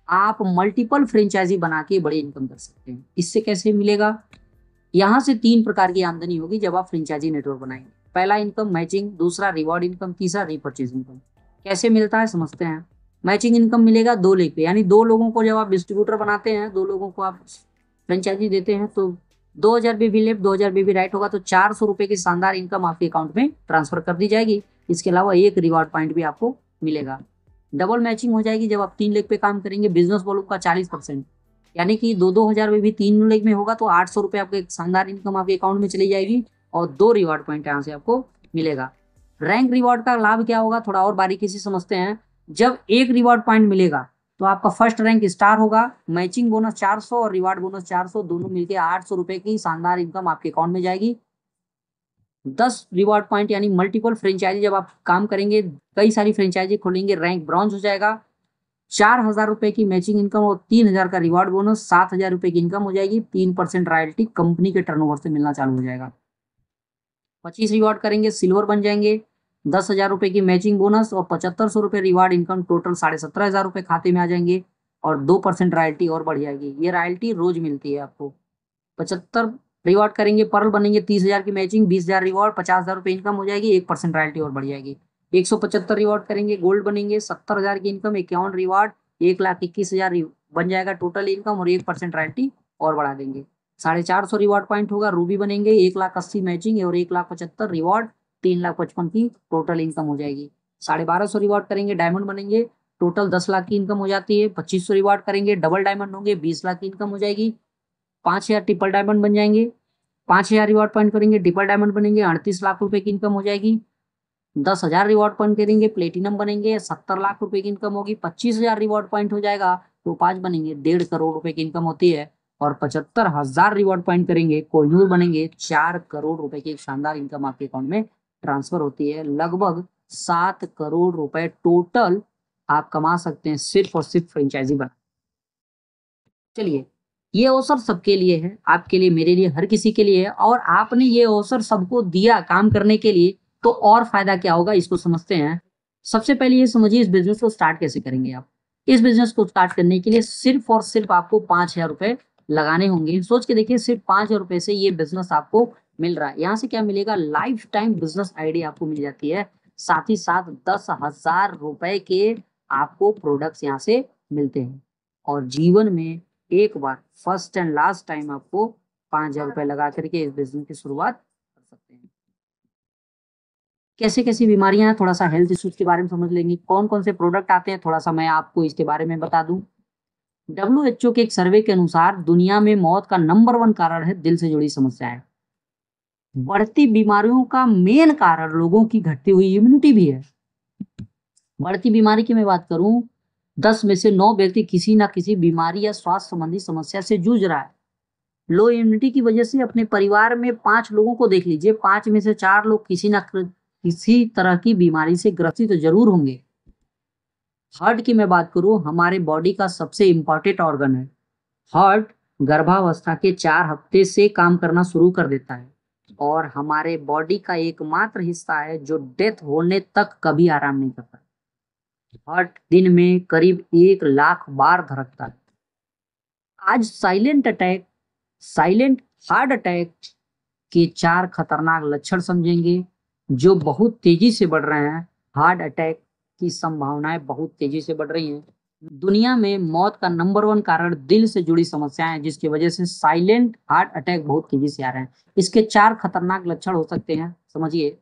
आप मल्टीपल फ्रेंचाइजी बना के बड़ी इनकम कर सकते हैं। इससे कैसे मिलेगा, यहाँ से 3 प्रकार की आमदनी होगी जब आप फ्रेंचाइजी नेटवर्क बनाएंगे। पहला इनकम मैचिंग, दूसरा रिवॉर्ड इनकम, तीसरा रीपर्चेज इनकम। कैसे मिलता है समझते हैं। मैचिंग इनकम मिलेगा 2 लेग पे, यानी 2 लोगों को जब आप डिस्ट्रीब्यूटर बनाते हैं, 2 लोगों को आप फ्रेंचाइजी देते हैं, तो 2000 बीबी लेफ्ट 2000 बीबी राइट होगा, तो 400 रुपए की शानदार इनकम आपके अकाउंट में ट्रांसफर कर दी जाएगी। इसके अलावा एक रिवॉर्ड पॉइंट भी आपको मिलेगा। डबल मैचिंग हो जाएगी जब आप 3 लेग पे काम करेंगे, बिजनेस वॉल्यूम का 40%, यानी कि 2-2000 बीबी 3 लेग में होगा तो 800 रुपए आपके एक शानदार इनकम आपके अकाउंट में चली जाएगी और 2 रिवॉर्ड पॉइंट यहाँ से आपको मिलेगा। रैंक रिवॉर्ड का लाभ क्या होगा, थोड़ा और बारीकी से समझते हैं। जब एक रिवॉर्ड पॉइंट मिलेगा तो आपका फर्स्ट रैंक स्टार होगा, मैचिंग बोनस 400 और रिवार्ड बोनस 400, दोनों मिलके 800 रुपए की शानदार इनकम आपके अकाउंट में जाएगी। 10 रिवॉर्ड पॉइंट यानी मल्टीपल फ्रेंचाइजी जब आप काम करेंगे, कई सारी फ्रेंचाइजी खोलेंगे, रैंक ब्रॉन्ज हो जाएगा। 4,000 रुपए की मैचिंग इनकम और 3,000 का रिवॉर्ड बोनस, 7,000 रुपए की इनकम हो जाएगी। 3% रॉयल्टी कंपनी के टर्नओवर से मिलना चालू हो जाएगा। 25 रिवॉर्ड करेंगे, सिल्वर बन जाएंगे। 10,000 रुपए की मैचिंग बोनस और 7,500 रुपए रिवॉर्ड इनकम, टोटल 17,500 रुपए खाते में आ जाएंगे और 2% रॉयल्टी और बढ़ जाएगी। ये रॉयल्टी रोज मिलती है आपको। 75 रिवॉर्ड करेंगे, पर्ल बनेंगे, 30,000 की मैचिंग, 20,000 रिवॉर्ड, 50,000 रुपए इनकम हो जाएगी, 1% रॉयल्टी और बढ़ जाएगी। 175 रिवॉर्ड करेंगे, गोल्ड बनेंगे, 70,000 की इनकम, 51 रिवॉर्ड, 1,21,000 बन जाएगा टोटल इनकम और 1% रॉयल्टी और बढ़ा देंगे। 450 रिवॉर्ड पॉइंट होगा, रूबी बनेंगे, 1,80,000 मैचिंग और 1,75,000 रिवॉर्ड, 3,55,000 की टोटल इनकम हो जाएगी। 1250 रिवॉर्ड करेंगे, डायमंड बनेंगे, टोटल 10 लाख की इनकम हो जाती है। 2500 रिवॉर्ड करेंगे, डबल डायमंड होंगे, 20 लाख की इनकम हो जाएगी। 5,000 ट्रिपल डायमंड बन जाएंगे। 5,000 रिवॉर्ड पॉइंट करेंगे, ट्रिपल डायमंड बनेंगे, 38 लाख रुपए की इनकम हो जाएगी। 10,000 रिवॉर्ड पॉइंट करेंगे, प्लेटिनम बनेंगे, 70 लाख रुपए की इनकम होगी। 25,000 रिवॉर्ड पॉइंट हो जाएगा तो 5 बनेंगे, 1.5 करोड़ रुपए की इनकम होती है। और 75,000 रिवॉर्ड पॉइंट करेंगे, कोहिनूर बनेंगे, 4 करोड़ रुपए की एक शानदार इनकम आपके अकाउंट में ट्रांसफर होती है। लगभग 7 करोड़ रुपए टोटल आप कमा सकते हैं सिर्फ और सिर्फ फ्रेंचाइजी बना। चलिए, ये अवसर सबके लिए है, आपके लिए, मेरे लिए, हर किसी के लिए है। और आपने ये अवसर सबको दिया काम करने के लिए, तो और फायदा क्या होगा इसको समझते हैं। सबसे पहले ये समझिए, इस बिजनेस को स्टार्ट कैसे करेंगे आप। इस बिजनेस को स्टार्ट करने के लिए सिर्फ और सिर्फ आपको 5,000 रुपए लगाने होंगे। सोच के देखिए, सिर्फ 5,000 रुपए से ये बिजनेस आपको मिल रहा है। यहाँ से क्या मिलेगा, लाइफ टाइम बिजनेस आइडिया आपको मिल जाती है। साथ ही साथ 10,000 रुपए के आपको प्रोडक्ट्स यहाँ से मिलते हैं। और जीवन में एक बार फर्स्ट एंड लास्ट टाइम आपको 5,000 रुपए लगा करके इस बिजनेस की शुरुआत कर सकते हैं। कैसे कैसी बीमारियां हैं, थोड़ा सा हेल्थ इश्यूज के बारे में समझ लेंगे। कौन कौन से प्रोडक्ट आते हैं, थोड़ा सा मैं आपको इसके बारे में बता दूं। WHO के एक सर्वे के अनुसार दुनिया में मौत का नंबर 1 कारण है दिल से जुड़ी समस्याएं। बढ़ती बीमारियों का मेन कारण लोगों की घटती हुई इम्यूनिटी भी है। बढ़ती बीमारी की मैं बात करूं, 10 में से 9 व्यक्ति किसी ना किसी बीमारी या स्वास्थ्य संबंधी समस्या से जूझ रहा है। लो इम्यूनिटी की वजह से अपने परिवार में 5 लोगों को देख लीजिए, 5 में से 4 लोग किसी तरह की बीमारी से ग्रसित तो जरूर होंगे। हार्ट की मैं बात करूं, हमारे बॉडी का सबसे इंपॉर्टेंट ऑर्गन है। हार्ट गर्भावस्था के 4 हफ्ते से काम करना शुरू कर देता है और हमारे बॉडी का एकमात्र हिस्सा है जो डेथ होने तक कभी आराम नहीं करता। हार्ट दिन में करीब 1 लाख बार धड़कता है। आज साइलेंट हार्ट अटैक के 4 खतरनाक लक्षण समझेंगे जो बहुत तेजी से बढ़ रहे हैं। हार्ट अटैक की संभावनाएं बहुत तेजी से बढ़ रही हैं। दुनिया में मौत का नंबर 1 कारण दिल से जुड़ी समस्याएं हैं, जिसकी वजह से साइलेंट हार्ट अटैक बहुत तेजी से आ रहे हैं। इसके 4 खतरनाक लक्षण हो सकते हैं, समझिए।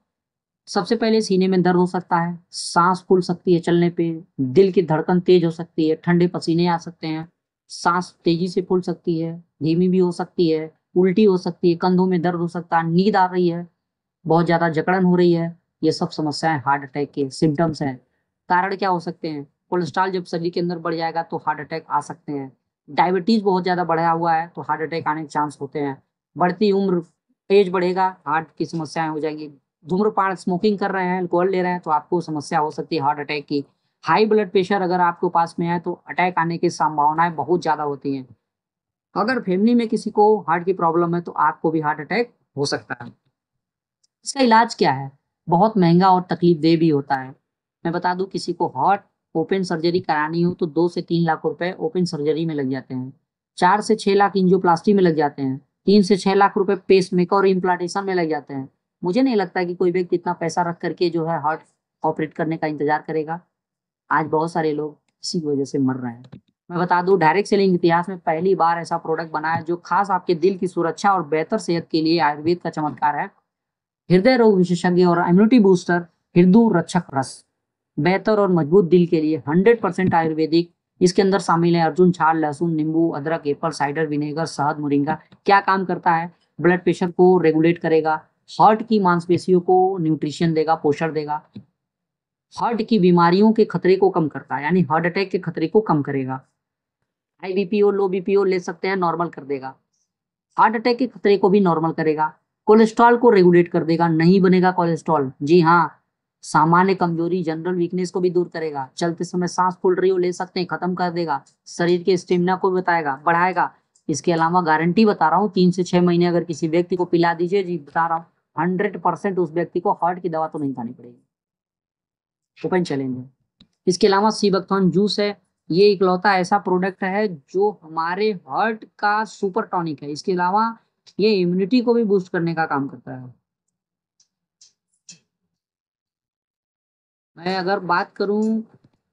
सबसे पहले सीने में दर्द हो सकता है, सांस फूल सकती है चलने पे, दिल की धड़कन तेज हो सकती है, ठंडे पसीने आ सकते हैं, सांस तेजी से फूल सकती है, धीमी भी हो सकती है, उल्टी हो सकती है, कंधों में दर्द हो सकता है, नींद आ रही है, बहुत ज्यादा जकड़न हो रही है। ये सब समस्याएं हार्ट अटैक के सिम्टम्स हैं। कारण क्या हो सकते हैं, कोलेस्ट्रॉल जब शरीर के अंदर बढ़ जाएगा तो हार्ट अटैक आ सकते हैं। डायबिटीज बहुत ज्यादा बढ़ा हुआ है तो हार्ट अटैक आने के चांस होते हैं। बढ़ती उम्र, एज बढ़ेगा, हार्ट की समस्याएं हो जाएंगी। धूम्रपान, स्मोकिंग कर रहे हैं, अल्कोहल ले रहे हैं तो आपको समस्या हो सकती है हार्ट अटैक की। हाई ब्लड प्रेशर अगर आपके पास में है तो अटैक आने की संभावनाएं बहुत ज्यादा होती हैं। अगर फैमिली में किसी को हार्ट की प्रॉब्लम है तो आपको भी हार्ट अटैक हो सकता है। इसका इलाज क्या है, बहुत महंगा और तकलीफ दे भी होता है। मैं बता दूं, किसी को हार्ट ओपन सर्जरी करानी हो तो 2 से 3 लाख रुपए ओपन सर्जरी में लग जाते हैं। 4 से 6 लाख एंजियोप्लास्टी में लग जाते हैं। 3 से 6 लाख रुपए पेस मेकर और इम्प्लांटेशन में लग जाते हैं। मुझे नहीं लगता कि कोई व्यक्ति इतना पैसा रख करके जो है हार्ट ऑपरेट करने का इंतजार करेगा। आज बहुत सारे लोग इसी वजह से मर रहे हैं। मैं बता दूं, डायरेक्ट सेलिंग इतिहास में पहली बार ऐसा प्रोडक्ट बना है जो खास आपके दिल की सुरक्षा और बेहतर सेहत के लिए आयुर्वेद का चमत्कार है। हृदय रोग विशेषज्ञ और इम्यूनिटी बूस्टर हिरदू रक्षक रस, बेहतर और मजबूत दिल के लिए 100% आयुर्वेदिक। इसके अंदर शामिल है अर्जुन छाल, लहसुन, नींबू, अदरक, एप्पल साइडर विनेगर, शहद, मोरिंगा। क्या काम करता है, ब्लड प्रेशर को रेगुलेट करेगा, हार्ट की मांसपेशियों को न्यूट्रिशन देगा, पोषण देगा, हार्ट की बीमारियों के खतरे को कम करता है, यानी हार्ट अटैक के खतरे को कम करेगा। हाई बीपीओ, लो बीपीओ ले सकते हैं, नॉर्मल कर देगा। हार्ट अटैक के खतरे को भी नॉर्मल करेगा। कोलेस्ट्रॉल को रेगुलेट कर देगा, नहीं बनेगा कोलेस्ट्रॉल। जी हाँ, सामान्य कमजोरी जनरल वीकनेस को भी दूर करेगा, चलते समय सांस फूल रही हो ले सकते हैं, खत्म कर देगा, शरीर के स्टेमिना को बताएगा, बढ़ाएगा। इसके अलावा गारंटी बता रहा हूँ 3 से 6 महीने अगर किसी व्यक्ति को पिला दीजिए, जी बता रहा हूँ 100% उस व्यक्ति को हार्ट की दवा तो नहीं खानी पड़ेगी। ओपन चैलेंज है। इसके अलावा सीबकथॉर्न जूस है, ये इकलौता ऐसा प्रोडक्ट है जो हमारे हार्ट का सुपर टॉनिक है। इसके अलावा ये इम्यूनिटी को भी बूस्ट करने का काम करता है। मैं अगर बात करूं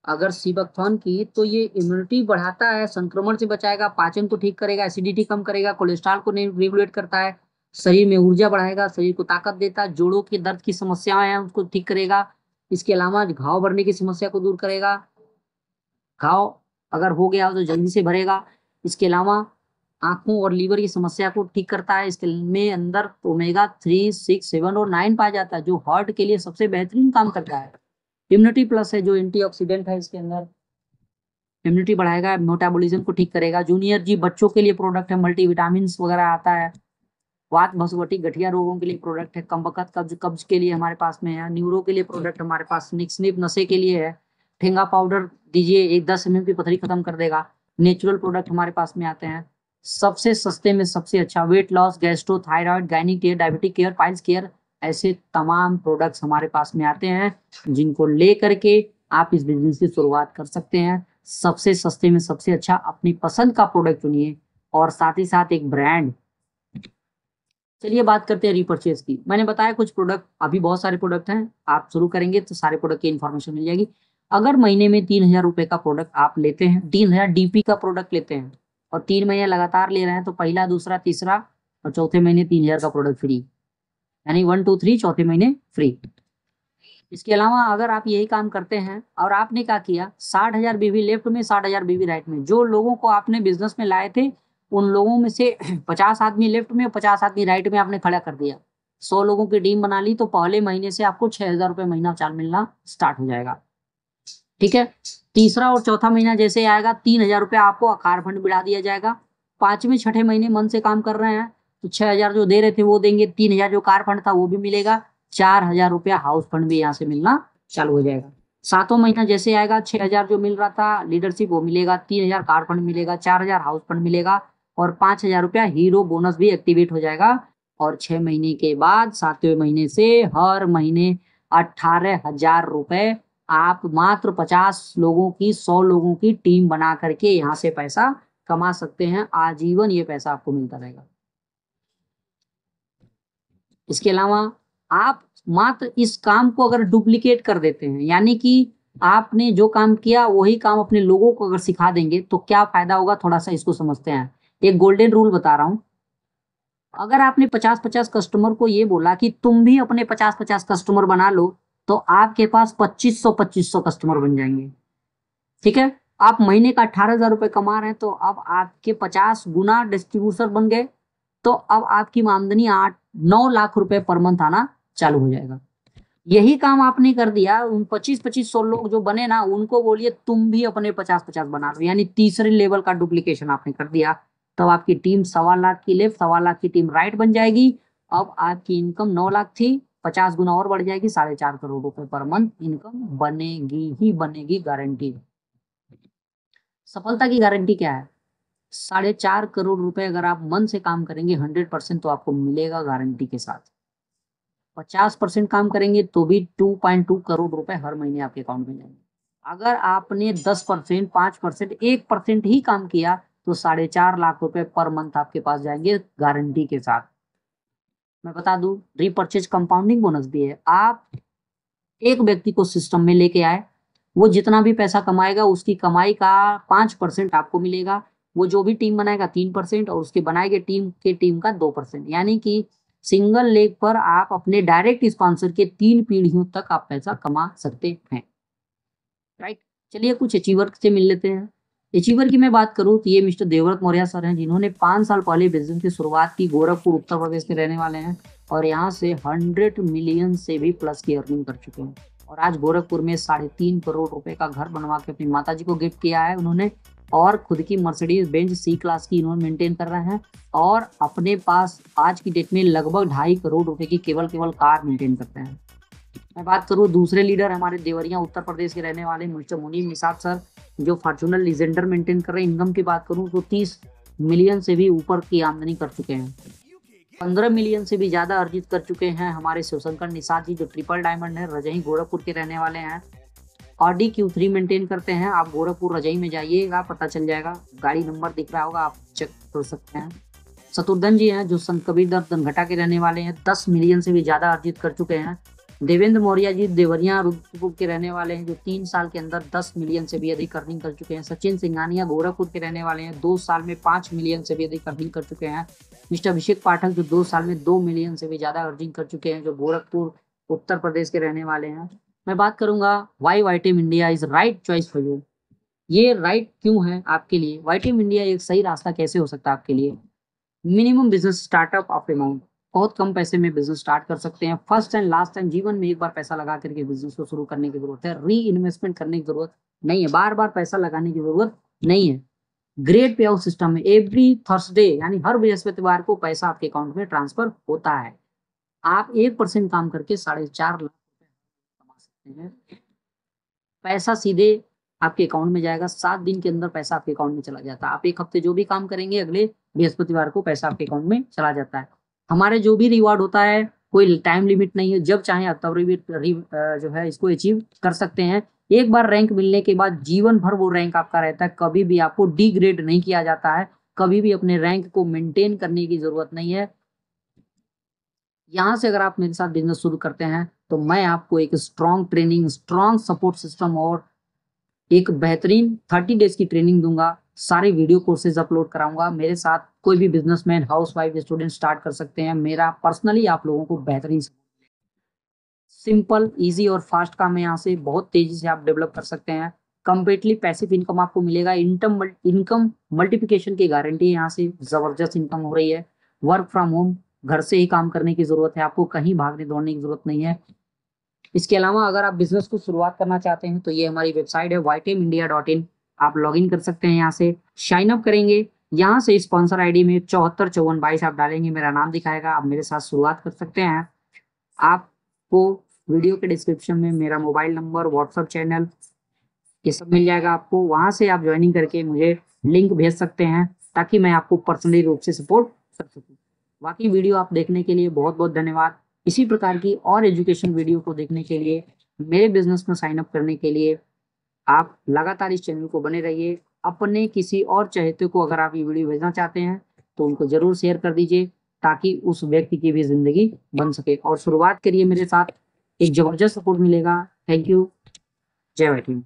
अगर सीबकथॉर्न की, तो ये इम्यूनिटी बढ़ाता है, संक्रमण से बचाएगा, पाचन को ठीक करेगा, एसिडिटी कम करेगा, कोलेस्ट्रॉल को रेगुलेट करता है, शरीर में ऊर्जा बढ़ाएगा, शरीर को ताकत देता है, जोड़ों के दर्द की समस्याएं हैं उसको ठीक करेगा। इसके अलावा घाव भरने की समस्या को दूर करेगा, घाव अगर हो गया हो तो जल्दी से भरेगा। इसके अलावा आंखों और लीवर की समस्या को ठीक करता है। इसके में अंदर ओमेगा 3, 6, 7 और 9 पाया जाता है, जो हार्ट के लिए सबसे बेहतरीन काम करता है। इम्यूनिटी प्लस है, जो एंटीऑक्सीडेंट है, इसके अंदर इम्यूनिटी बढ़ाएगा, मेटाबॉलिज्म को ठीक करेगा। जूनियर जी बच्चों के लिए प्रोडक्ट है, मल्टीविटामिन वगैरह आता है। वात भसवटी गठिया रोगों के लिए प्रोडक्ट है, कमबख्त कब्ज के लिए हमारे पास में है। न्यूरो के लिए प्रोडक्ट हमारे पास, निक्सनिप नशे के लिए है। ठेंगा पाउडर दीजिए, एक 10 ml की पथरी खत्म कर देगा। नेचुरल प्रोडक्ट हमारे पास में आते हैं। सबसे सस्ते में सबसे अच्छा, weight loss, gastro, thyroid, gynaec care, diabetic care, piles care, ऐसे तमाम प्रोडक्ट्स हमारे पास में आते हैं, जिनको ले करके आप इस बिजनेस की शुरुआत कर सकते हैं। सबसे सस्ते में सबसे अच्छा अपनी पसंद का प्रोडक्ट चुनिए, और साथ ही साथ एक ब्रांड। चलिए बात करते हैं रीपर्चेज की। मैंने बताया कुछ प्रोडक्ट, अभी बहुत सारे प्रोडक्ट हैं, आप शुरू करेंगे तो सारे प्रोडक्ट की इन्फॉर्मेशन मिल जाएगी। अगर महीने में 3000 रुपए का प्रोडक्ट आप लेते हैं, 3000 डीपी का प्रोडक्ट लेते हैं और 3 महीने लगातार ले रहे हैं, तो पहला, दूसरा, तीसरा और चौथे महीने 3000 का प्रोडक्ट फ्री, यानी 1, 2, 3 चौथे महीने फ्री। इसके अलावा अगर आप यही काम करते हैं और आपने क्या किया, 60,000 बीवी लेफ्ट में, 60,000 बीवी राइट में, जो लोगों को आपने बिजनेस में लाए थे उन लोगों में से 50 आदमी लेफ्ट में, 50 आदमी राइट में आपने खड़ा कर दिया, 100 लोगों की टीम बना ली, तो पहले महीने से आपको 6,000 रुपये महीना चाल मिलना स्टार्ट हो जाएगा। ठीक है। तीसरा और चौथा महीना जैसे आएगा, 3,000 रुपये आपको आकार फंड बढ़ा दिया जाएगा। 5वें 6ठे महीने मन से काम कर रहे हैं तो 6,000 जो दे रहे थे वो देंगे, 3,000 जो कार फंड था वो भी मिलेगा, 4,000 रुपया हाउस फंड भी यहाँ से मिलना चालू हो जाएगा। 7वां महीना जैसे आएगा, 6,000 जो मिल रहा था लीडरशिप वो मिलेगा, 3,000 कार फंड मिलेगा, 4,000 हाउस फंड मिलेगा और 5,000 रुपया हीरो बोनस भी एक्टिवेट हो जाएगा। और 6 महीने के बाद 7वें महीने से हर महीने 18,000 रुपए आप मात्र 50 लोगों की, 100 लोगों की टीम बना करके यहाँ से पैसा कमा सकते हैं। आजीवन ये पैसा आपको मिलता रहेगा। इसके अलावा आप मात्र इस काम को अगर डुप्लीकेट कर देते हैं, यानी कि आपने जो काम किया वही काम अपने लोगों को अगर सिखा देंगे तो क्या फायदा होगा, थोड़ा सा इसको समझते हैं। एक गोल्डन रूल बता रहा हूं, अगर आपने 50-50 कस्टमर को ये बोला कि तुम भी अपने 50-50 कस्टमर बना लो, तो आपके पास 2500 कस्टमर बन जाएंगे। ठीक है। आप महीने का 18,000 रुपये कमा रहे हैं, तो अब आपके 50 गुना डिस्ट्रीब्यूटर बन गए, तो अब आपकी आमदनी 8-9 लाख रुपए पर मंथ आना चालू हो जाएगा। यही काम आपने कर दिया, उन 25-25 लोग जो बने ना, उनको बोलिए तुम भी अपने 50-50 बना लो, यानी तीसरे लेवल का डुप्लीकेशन आपने कर दिया। तब आपकी टीम 1.25 लाख की लेफ्ट, 1.25 लाख की टीम राइट बन जाएगी। अब आपकी इनकम 9 लाख थी, 50 गुना और बढ़ जाएगी, 4.5 करोड़ रुपए पर मंथ इनकम बनेगी ही बनेगी, गारंटी। सफलता की गारंटी क्या है? 4.5 करोड़ रुपए अगर आप मन से काम करेंगे 100%, तो आपको मिलेगा गारंटी के साथ। 50% काम करेंगे तो भी 2.2 करोड़ रुपए हर महीने आपके अकाउंट में जाएंगे। अगर आपने 10%, 5%, 1% ही काम किया तो 4.5 लाख रुपए पर मंथ आपके पास जाएंगे गारंटी के साथ। मैं बता दूं, रीपरचेज कंपाउंडिंग बोनस भी है। आप एक व्यक्ति को सिस्टम में लेके आए, वो जितना भी पैसा कमाएगा उसकी कमाई का 5% आपको मिलेगा। वो जो भी टीम बनाएगा 3% और उसके बनाए गए टीम का 2%, यानी कि सिंगल लेग पर आप अपने डायरेक्ट स्पॉन्सर के 3 पीढ़ियों तक आप पैसा कमा सकते हैं। राइट। चलिए कुछ अचीवर से मिल लेते हैं। अचीवर की मैं बात करूं तो ये मिस्टर देवव्रत मौर्य सर हैं, जिन्होंने 5 साल पहले बिजनेस की शुरुआत की। गोरखपुर उत्तर प्रदेश में रहने वाले हैं और यहाँ से 100 मिलियन से भी प्लस की अर्निंग कर चुके हैं। और आज गोरखपुर में 3.5 करोड़ रुपए का घर बनवा के अपनी माताजी को गिफ्ट किया है उन्होंने। और खुद की मर्सिडीज बेंज सी क्लास की इन्होंने मेंटेन कर रहे हैं और अपने पास आज की डेट में लगभग 2.5 करोड़ रुपए की केवल कार मेंटेन करते हैं। मैं बात करूँ दूसरे लीडर हमारे देवरिया उत्तर प्रदेश के रहने वाले मिस्टर मुनीम निसार सर, जो फॉर्च्यूनर लीजेंडर मेंटेन कर रहे हैं। इनकम की बात करूँ तो 30 मिलियन से भी ऊपर की आमदनी कर चुके हैं। 15 मिलियन से भी ज्यादा अर्जित कर चुके हैं हमारे शिवशंकर निषाद जी, जो ट्रिपल डायमंड है, रजई गोरखपुर के रहने वाले हैं। ऑडी Q3 मेंटेन करते हैं। आप गोरखपुर रजई में जाइएगा, पता चल जाएगा, गाड़ी नंबर दिख रहा होगा, आप चेक कर सकते हैं। शत्रुघ्न जी हैं जो संत कबीरदास दनघटा के रहने वाले हैं, 10 मिलियन से भी ज्यादा अर्जित कर चुके हैं। देवेंद्र मौर्य जी देवरिया रुद्रपुर के रहने वाले हैं, जो 3 साल के अंदर 10 मिलियन से भी अधिक अर्निंग कर चुके हैं। सचिन सिंघानिया गोरखपुर के रहने वाले हैं, 2 साल में 5 मिलियन से भी अधिक अर्निंग कर चुके हैं। मिस्टर अभिषेक पाठक जो 2 साल में 2 मिलियन से भी ज्यादा अर्निंग कर चुके हैं, जो गोरखपुर उत्तर प्रदेश के रहने वाले हैं। मैं बात करूंगा Y YTM India is right choice for you. ये राइट क्यों है आपके लिए? वाईटीएम इंडिया एक सही रास्ता कैसे हो सकता है आपके लिए? Minimum business startup of amount, बहुत कम पैसे में बिजनेस स्टार्ट कर सकते हैं। फर्स्ट एंड लास्ट टाइम जीवन में एक बार पैसा लगा करके बिजनेस को शुरू करने की जरूरत है, री इन्वेस्टमेंट करने की जरूरत नहीं है, बार बार पैसा लगाने की जरूरत नहीं है। ग्रेट पे आउट सिस्टम है, एवरी थर्सडे यानी हर बृहस्पतिवार को पैसा आपके अकाउंट में ट्रांसफर होता है। आप 1% काम करके 4.5 लाख कमा सकते हैं। पैसा सीधे आपके अकाउंट में जाएगा, 7 दिन के अंदर पैसा आपके अकाउंट में चला जाता है। आप 1 हफ्ते जो भी काम करेंगे, अगले बृहस्पतिवार को पैसा आपके अकाउंट में चला जाता है। हमारे जो भी रिवॉर्ड होता है कोई टाइम लिमिट नहीं है, जब चाहे आप तब जो है इसको अचीव कर सकते हैं। एक बार रैंक मिलने के बाद जीवन भर वो रैंक आपका रहता है, कभी भी आपको डिग्रेड नहीं किया जाता है, कभी भी अपने रैंक को मेंटेन करने की जरूरत नहीं है। यहाँ से अगर आप मेरे साथ बिजनेस शुरू करते हैं तो मैं आपको एक strong training, strong support system और एक बेहतरीन 30 डेज की ट्रेनिंग दूंगा। सारे वीडियो कोर्सेज अपलोड कराऊंगा। मेरे साथ कोई भी बिजनेसमैन, हाउसवाइफ, स्टूडेंट स्टार्ट कर सकते हैं। मेरा पर्सनली आप लोगों को बेहतरीन, सिंपल, इजी और फास्ट काम है। यहाँ से बहुत तेजी से आप डेवलप कर सकते हैं। कंप्लीटली पैसिव इनकम आपको मिलेगा। इनकम मल्टीप्लिकेशन की गारंटी है। यहाँ से जबरदस्त इनकम हो रही है। वर्क फ्रॉम होम, घर से ही काम करने की जरूरत है, आपको कहीं भागने दौड़ने की जरूरत नहीं है। इसके अलावा अगर आप बिजनेस को शुरुआत करना चाहते हैं तो ये हमारी वेबसाइट है ytimindia.in। आप लॉगिन कर सकते हैं, यहाँ से साइन अप करेंगे। यहाँ से स्पॉन्सर आईडी में 745422 आप डालेंगे, मेरा नाम दिखाएगा, आप मेरे साथ शुरुआत कर सकते हैं। आपको वीडियो के डिस्क्रिप्शन में मेरा मोबाइल नंबर, व्हाट्सएप चैनल, ये सब मिल जाएगा आपको। वहां से आप ज्वाइनिंग करके मुझे लिंक भेज सकते हैं ताकि मैं आपको पर्सनली रूप से सपोर्ट कर सकूं। बाकी वीडियो आप देखने के लिए बहुत बहुत धन्यवाद। इसी प्रकार की और एजुकेशन वीडियो को देखने के लिए, मेरे बिजनेस में साइन अप करने के लिए आप लगातार इस चैनल को बने रहिए। अपने किसी और चहेते को अगर आप ये वीडियो भेजना चाहते हैं तो उनको जरूर शेयर कर दीजिए ताकि उस व्यक्ति की भी जिंदगी बन सके। और शुरुआत करिए मेरे साथ, एक जबरदस्त सपोर्ट मिलेगा। Thank you. जय वाहिनी।